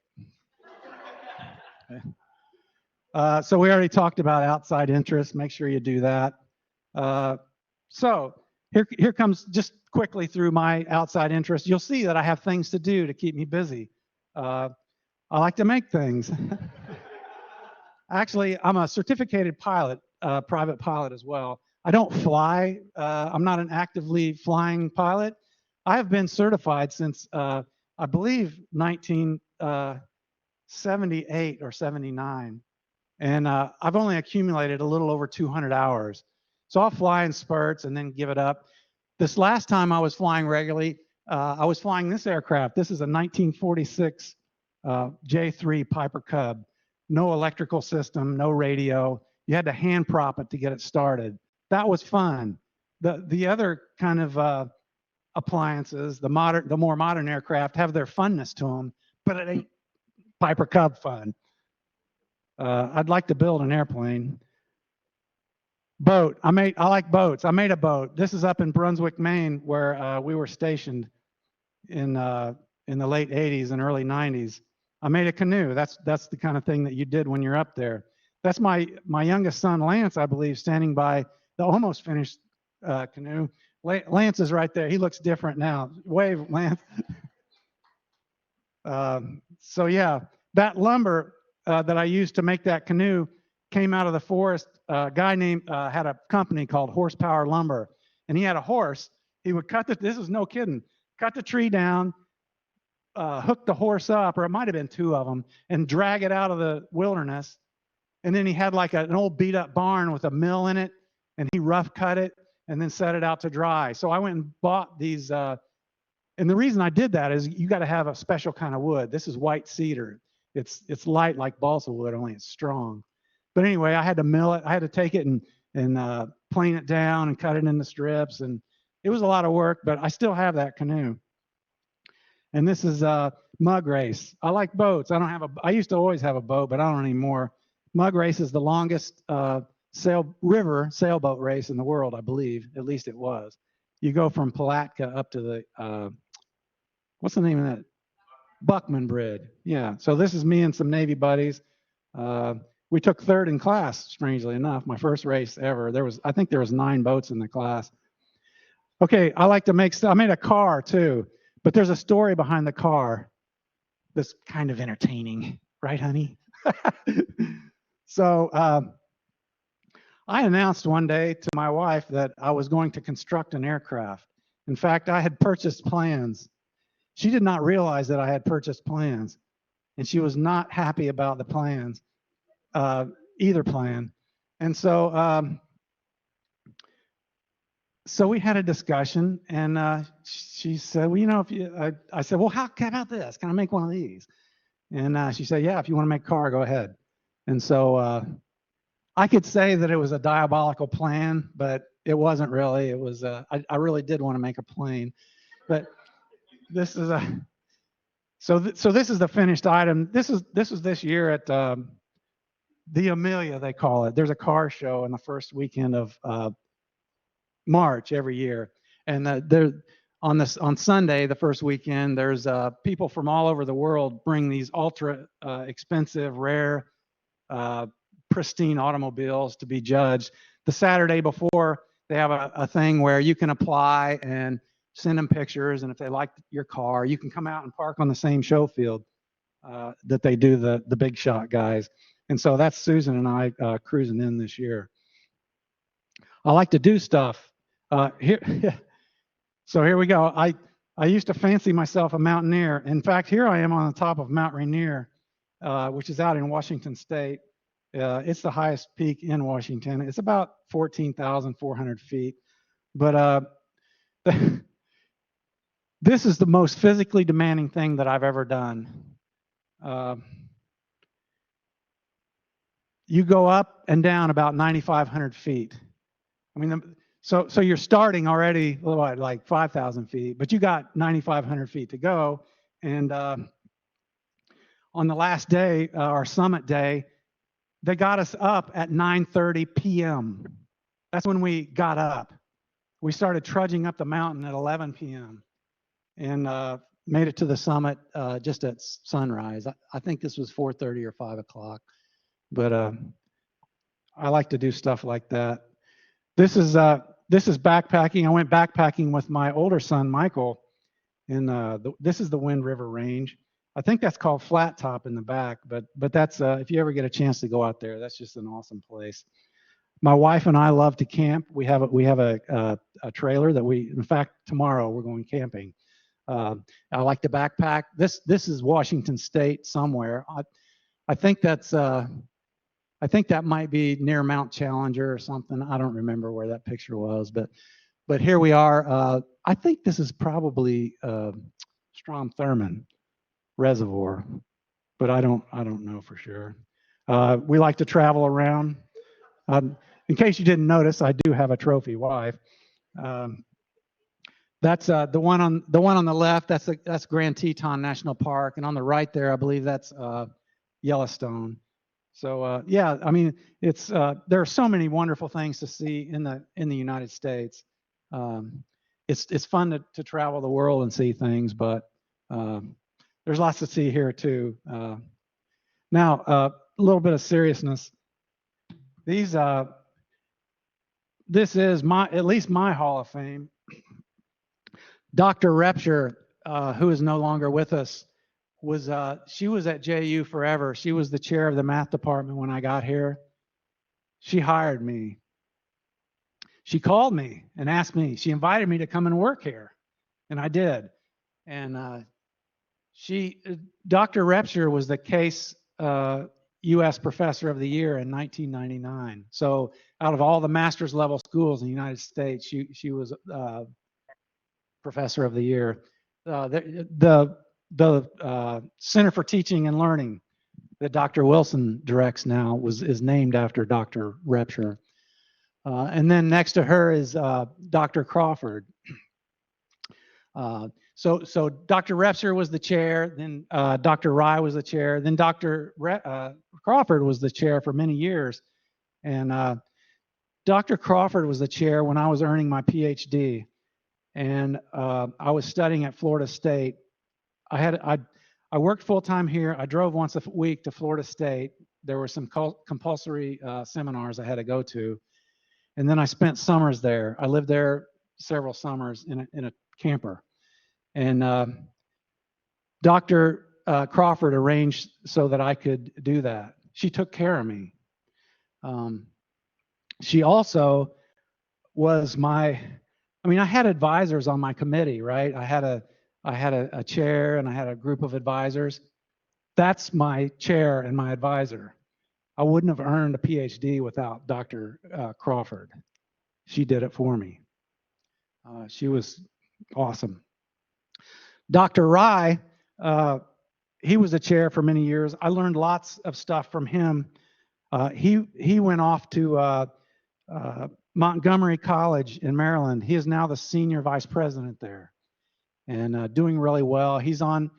S2: So we already talked about outside interest. Make sure you do that. So here comes just quickly through my outside interest. You'll see that I have things to do to keep me busy. I like to make things. Actually, I'm a certificated pilot, private pilot as well. I don't fly. I'm not an actively flying pilot. I have been certified since, I believe, 1978 or 79. And I've only accumulated a little over 200 hours. So I'll fly in spurts and then give it up. This last time I was flying regularly, I was flying this aircraft. This is a 1946 J3 Piper Cub. No electrical system, no radio. You had to hand prop it to get it started. That was fun. The other kind of appliances, the more modern aircraft have their funness to them, but it ain't Piper Cub fun. I'd like to build an airplane. Boat. I like boats. I made a boat. This is up in Brunswick, Maine, where we were stationed in the late 80s and early 90s. I made a canoe. That's the kind of thing that you did when you're up there. That's my youngest son, Lance, I believe, standing by the almost finished canoe. Lance is right there. He looks different now. Wave, Lance. So yeah, that lumber that I used to make that canoe came out of the forest. A guy named had a company called Horsepower Lumber, and he had a horse. He would this is no kidding, cut the tree down, hook the horse up, or it might have been two of them, and drag it out of the wilderness. And then he had like an old beat up barn with a mill in it, and he rough cut it and then set it out to dry. So I went and bought these. And the reason I did that is you got to have a special kind of wood. This is white cedar. It's light like balsa wood, only it's strong. But anyway, I had to mill it. I had to take it and plane it down and cut it into strips, and it was a lot of work. But I still have that canoe. And this is Mug Race. I like boats. I used to always have a boat, but I don't anymore. Mug Race is the longest river sailboat race in the world, I believe. At least it was. You go from Palatka up to the what's the name of that? Buckman Bridge. Yeah. So this is me and some Navy buddies. We took third in class, strangely enough, my first race ever. I think there was 9 boats in the class. Okay, I like to make stuff. I made a car too, but there's a story behind the car that's kind of entertaining, right, honey? So I announced one day to my wife that I was going to construct an aircraft. In fact, I had purchased plans. She did not realize that I had purchased plans, and she was not happy about the plans, either plan. And so so we had a discussion, and she said, well, you know, if you, I said, well, how about this? Can I make one of these? And she said, yeah, if you want to make a car, go ahead. And so I could say that it was a diabolical plan, but it wasn't really. It was, I really did want to make a plane. But this is a, so this is the finished item. This was this year at the Amelia, they call it. There's a car show in the first weekend of March every year, and there on Sunday, the first weekend, there's people from all over the world bring these ultra expensive, rare, uh, pristine automobiles to be judged. The Saturday before, they have a thing where you can apply and send them pictures, and if they like your car, you can come out and park on the same show field that they do the big shot guys. And so that's Susan and I cruising in this year. I like to do stuff. Here, so here we go. I used to fancy myself a mountaineer. In fact, here I am on the top of Mount Rainier, which is out in Washington State. It's the highest peak in Washington. It's about 14,400 feet. But this is the most physically demanding thing that I've ever done. You go up and down about 9,500 feet. I mean, so you're starting already what, like 5,000 feet, but you got 9,500 feet to go. And on the last day, our summit day, they got us up at 9:30 p.m. That's when we got up. We started trudging up the mountain at 11 p.m. and made it to the summit just at sunrise. I think this was 4:30 or 5 o'clock, but I like to do stuff like that. This is backpacking. I went backpacking with my older son Michael, and this is the Wind River Range. I think that's called Flat Top in the back, but that's if you ever get a chance to go out there, that's just an awesome place. My wife and I love to camp. We have a trailer that in fact, tomorrow we're going camping. I like to backpack. This is Washington State somewhere. I think that's I think that might be near Mount Challenger or something. I don't remember where that picture was, but here we are. I think this is probably Strom Thurmond Reservoir, but I don't know for sure. We like to travel around. In case you didn't notice, I do have a trophy wife. That's the one on the left. That's Grand Teton National Park, and on the right there, I believe that's Yellowstone. So yeah, I mean, it's there are so many wonderful things to see in the United States. It's fun to travel the world and see things, but there's lots to see here too. Now, a little bit of seriousness. This is at least my Hall of Fame. Dr. Repture, who is no longer with us, she was at JU forever. She was the chair of the math department when I got here. She hired me. She called me and asked me. She invited me to come and work here, and I did. And Dr. Repture was the Case U.S. Professor of the Year in 1999. So out of all the master's level schools in the United States, she was Professor of the Year. The Center for Teaching and Learning that Dr. Wilson directs now is named after Dr. Repture. And then next to her is Dr. Crawford. So Dr. Repture was the chair, then Dr. Rye was the chair, then Dr. Crawford was the chair for many years. And Dr. Crawford was the chair when I was earning my PhD. And I was studying at Florida State. I worked full-time here. I drove once a week to Florida State. There were some compulsory seminars I had to go to. And then I spent summers there. I lived there several summers in a camper. And Dr. Crawford arranged so that I could do that. She took care of me. She also was I had advisors on my committee, right? I had a chair and I had a group of advisors. That's my chair and my advisor. I wouldn't have earned a PhD without Dr. Crawford. She did it for me. She was awesome. Dr. Rye, uh, he was a chair for many years. I learned lots of stuff from him. He went off to Montgomery College in Maryland. He is now the senior vice president there, and doing really well. He's on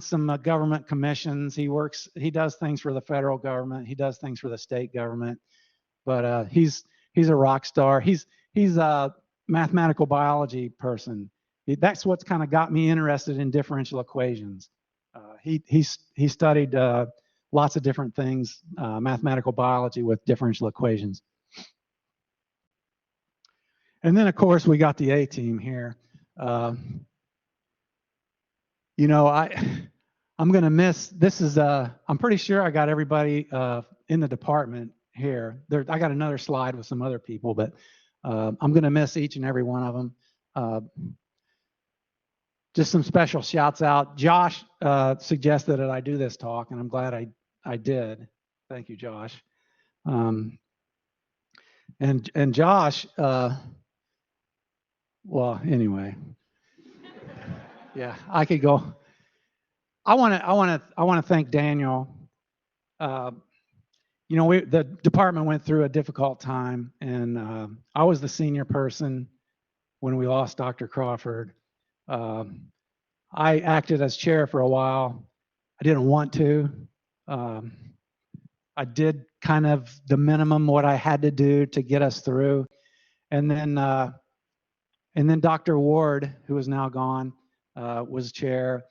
S2: some government commissions. He does things for the federal government. He does things for the state government. But he's a rock star. He's a mathematical biology person. That's what's kind of got me interested in differential equations. He studied lots of different things, mathematical biology with differential equations. And then of course we got the A team here. You know, I'm going to miss, this is, I'm pretty sure I got everybody in the department here. I got another slide with some other people, but I'm going to miss each and every one of them. Just some special shouts out. Josh suggested that I do this talk, and I'm glad I did. Thank you, Josh. And Josh, well, anyway, yeah, I could go. I want to thank Daniel. You know, the department went through a difficult time, and I was the senior person when we lost Dr. Crawford. I acted as chair for a while. I didn't want to. I did kind of the minimum what I had to do to get us through, and then Dr. Ward, who is now gone, was chair.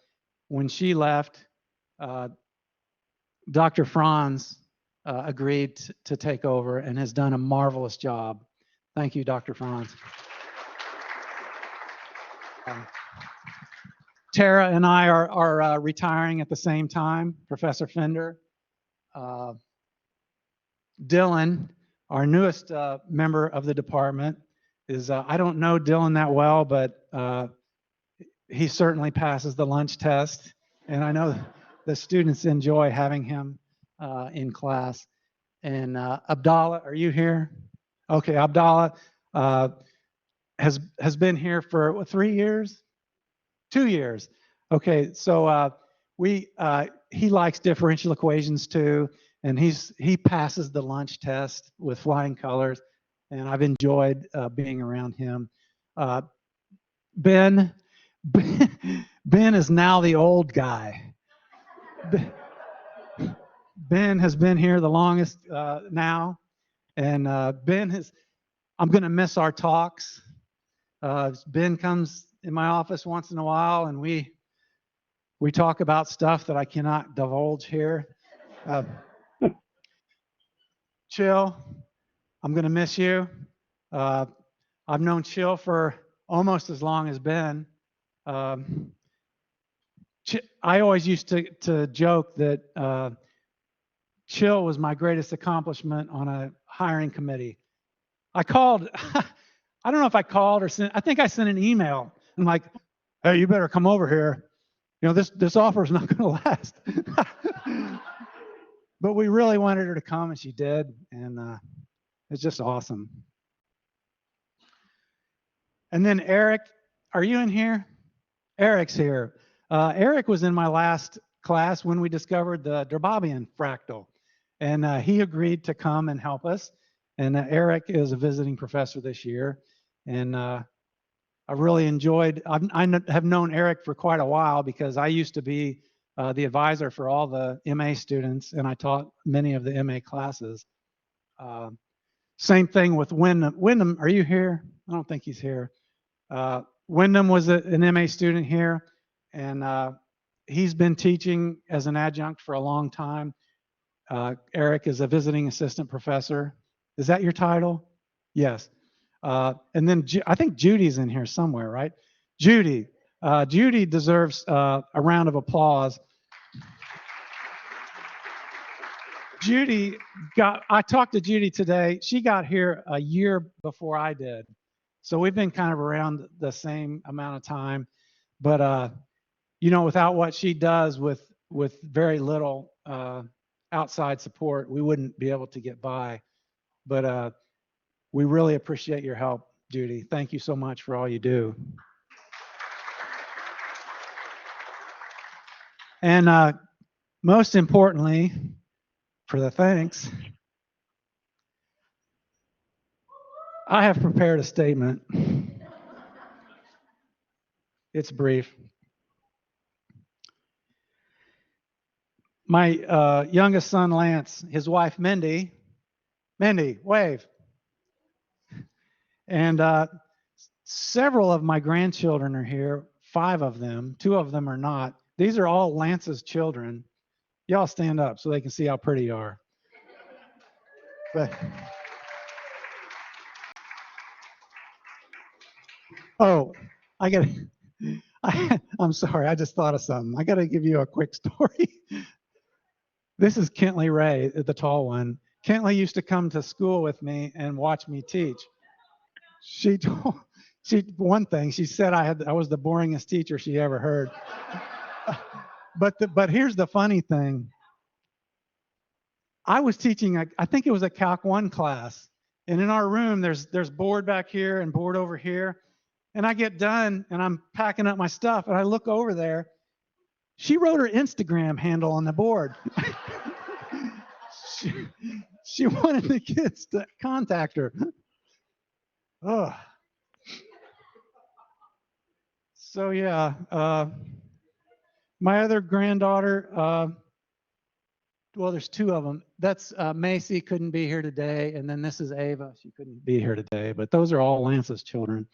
S2: When she left, Dr. Franz agreed to take over and has done a marvelous job. Thank you, Dr. Franz. Tara and I are retiring at the same time, Professor Fender. Dylan, our newest member of the department, is, I don't know Dylan that well, but he certainly passes the lunch test. And I know the students enjoy having him in class. And Abdallah, are you here? Okay, Abdallah has been here for what, 3 years? 2 years. Okay, so he likes differential equations too, and he passes the lunch test with flying colors, and I've enjoyed being around him. Ben is now the old guy. Ben has been here the longest now, and I'm going to miss our talks. Ben comes in my office once in a while, and we talk about stuff that I cannot divulge here. Chill, I'm going to miss you. I've known Chill for almost as long as Ben. I always used to joke that Chill was my greatest accomplishment on a hiring committee. I called, I don't know if I called or sent, I think I sent an email. I'm like, hey, you better come over here. You know, this offer is not going to last. But we really wanted her to come, and she did, and it's just awesome. And then Eric, are you in here? Eric's here. Eric was in my last class when we discovered the Drababian fractal, and he agreed to come and help us. And Eric is a visiting professor this year, and I really enjoyed. I have known Eric for quite a while because I used to be the advisor for all the MA students, and I taught many of the MA classes. Same thing with Wyndham. Wyndham, are you here? I don't think he's here. Wyndham was an MA student here, and he's been teaching as an adjunct for a long time. Eric is a visiting assistant professor. Is that your title? Yes. And then I think Judy's in here somewhere, right? Judy. Judy deserves a round of applause. I talked to Judy today. She got here a year before I did. So we've been kind of around the same amount of time. But, you know, without what she does with very little outside support, we wouldn't be able to get by. But we really appreciate your help, Judy. Thank you so much for all you do. And most importantly, for the thanks, I have prepared a statement. It's brief. My youngest son, Lance, his wife, Mindy, wave. And several of my grandchildren are here, 5 of them. 2 of them are not. These are all Lance's children. Y'all stand up so they can see how pretty you are. But, oh, I'm sorry, I just thought of something. I got to give you a quick story. This is Kentley Ray, the tall one. Kentley used to come to school with me and watch me teach. One thing, she said I was the boringest teacher she ever heard. But here's the funny thing. I was teaching, I think it was a Calc 1 class. And in our room, there's board back here and board over here. And I get done and I'm packing up my stuff and I look over there. She wrote her Instagram handle on the board. she wanted the kids to contact her. Oh. So yeah, my other granddaughter, well, there's 2 of them. That's Macy, couldn't be here today, and then this is Ava. She couldn't be here today, but those are all Lance's children,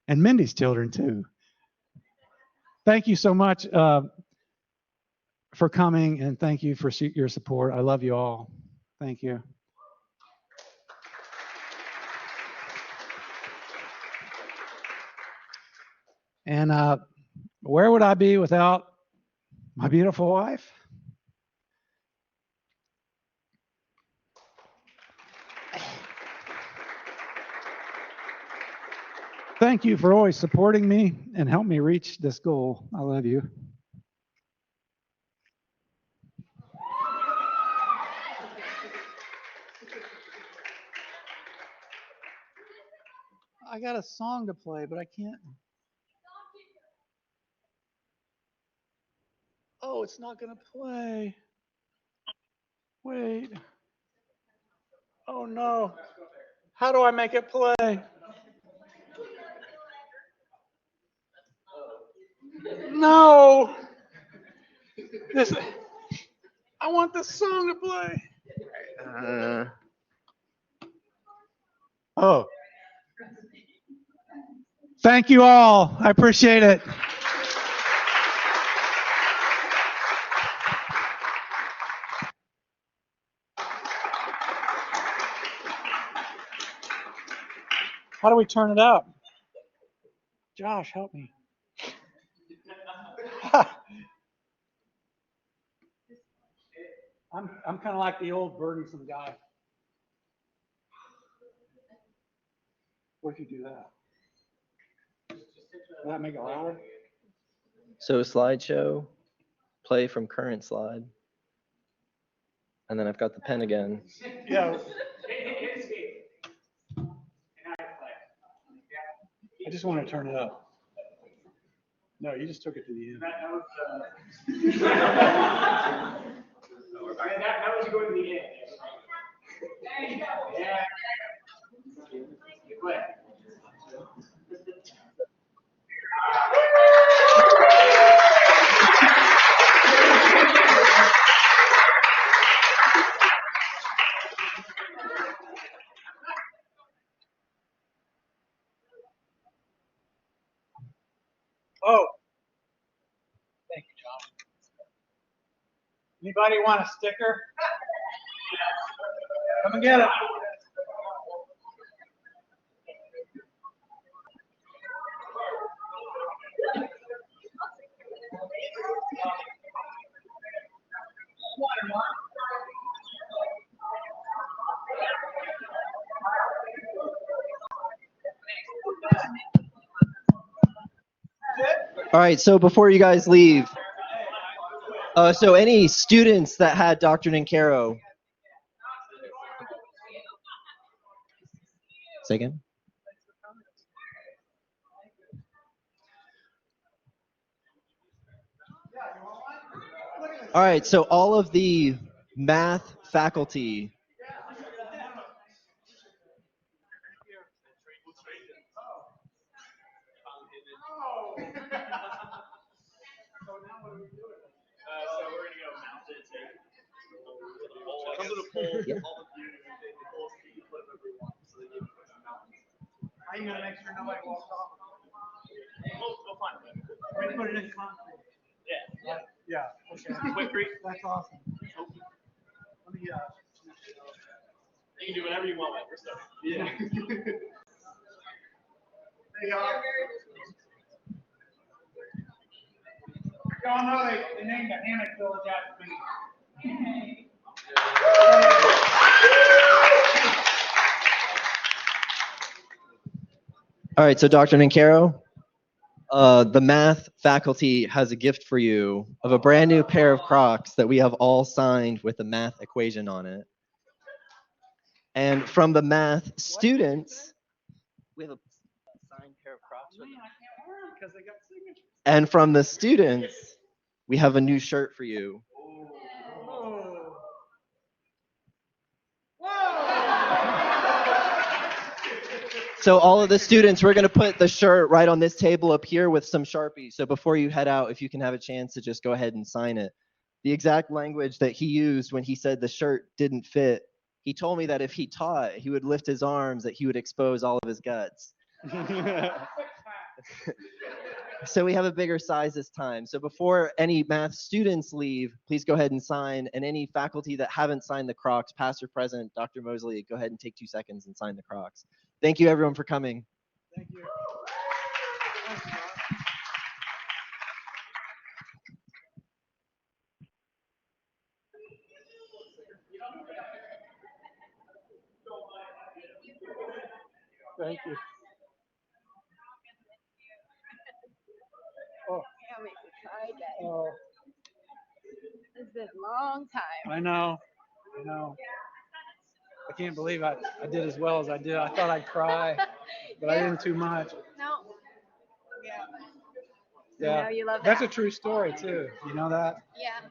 S2: and Mindy's children too. Thank you so much for coming, and thank you for your support. I love you all. Thank you. And where would I be without my beautiful wife? Thank you for always supporting me and help me reach this goal. I love you. I got a song to play, but I can't. Oh, it's not going to play. Wait. Oh, no. How do I make it play? No. I want this song to play. Oh. Thank you all. I appreciate it. How do we turn it up? Josh, help me. I'm kind of like the old burdensome guy. What if you do that? Will that make it louder?
S3: So slideshow, play from current slide. And then I've got the pen again.
S2: Yeah. I just want to turn it up. No, you just took it to the end. That was going to the end. Yeah. Oh, thank you, John. Anybody want a sticker? Come and get it.
S3: All right, so before you guys leave, so any students that had Dr. Nancarrow? Say again? All right, so all of the math faculty. Yep.
S2: How you gonna make sure nobody walks off? We put it in concrete. Yeah. Yeah. Okay. Quick creek. That's awesome. Let me.
S4: You can do whatever you want with your stuff.
S2: Yeah. They are. Y'all know they named the hammock village after me.
S3: All right, so Dr. Nancarrow, the math faculty has a gift for you of a brand new pair of Crocs that we have all signed with a math equation on it. And from the math students, we have a signed pair of Crocs.
S2: Because they got signatures.
S3: And from the students, we have a new shirt for you.
S2: Whoa.
S3: So all of the students, we're going to put the shirt right on this table up here with some Sharpies. So before you head out, if you can have a chance to just go ahead and sign it. The exact language that he used when he said the shirt didn't fit, he told me that if he taught, he would lift his arms, that he would expose all of his guts. So we have a bigger size this time. So before any math students leave, please go ahead and sign. And any faculty that haven't signed the Crocs, past or present, Dr. Mosley, go ahead and take 2 seconds and sign the Crocs. Thank you, everyone, for coming.
S2: Thank you. Thank you. Oh,
S5: Can't wait to try again.
S2: oh,
S5: It's been a long time.
S2: I know. I can't believe I did as well as I did. I thought I'd cry, but I didn't too much.
S5: No. Yeah.
S2: Yeah.
S5: You know you love
S2: That's
S5: that.
S2: a true story too. You know that?
S5: Yeah.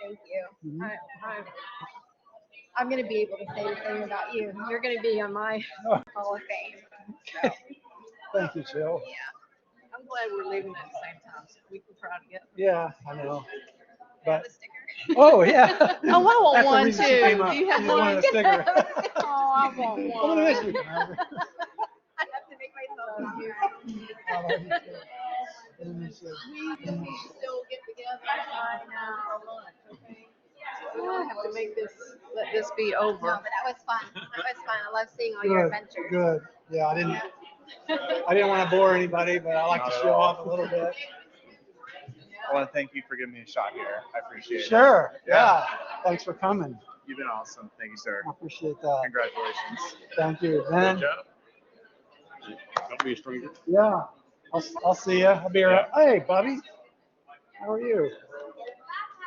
S5: Thank you.
S2: Mhm.
S5: I'm going to be able to say the same about you. You're going to be on my
S2: Oh,
S5: Hall of Fame. So,
S2: thank you, Jill.
S5: yeah. I'm glad we're leaving at the same time so we can try to get
S2: Yeah, I know.
S5: have
S2: But
S5: a sticker.
S2: oh yeah.
S5: Oh, I want
S2: That's the
S5: one
S2: reason
S5: too.
S2: she came up.
S5: Do you have
S2: She
S5: one?
S2: wanted a sticker.
S5: Oh, I want
S2: I'm
S5: one.
S2: gonna miss you.
S5: I have to make myself here.
S2: I love you too. I'm gonna miss you.
S5: We need to still get together for lunch, okay? I have to let this be over. No, but that was fun. That was fun. I love seeing all your adventures.
S2: Good. Yeah, I didn't want to bore anybody, but I like to show off a little bit.
S4: I want to thank you for giving me a shot here. I appreciate it.
S2: Sure. Yeah. Thanks for coming.
S4: You've been awesome. Thank you, sir.
S2: I appreciate that.
S4: Congratulations.
S2: Thank you, Ben.
S4: Good job. Don't be a stranger.
S2: Yeah. I'll see you. I'll be around. Hey, Bobby. How are you?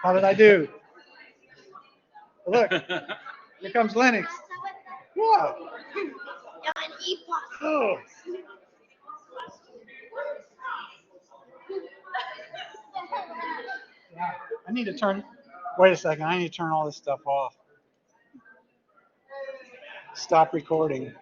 S2: How did I do? Look, here comes Lennox. Yeah. Oh. Yeah. I need to turn. Wait a second. I need to turn all this stuff off. Stop recording.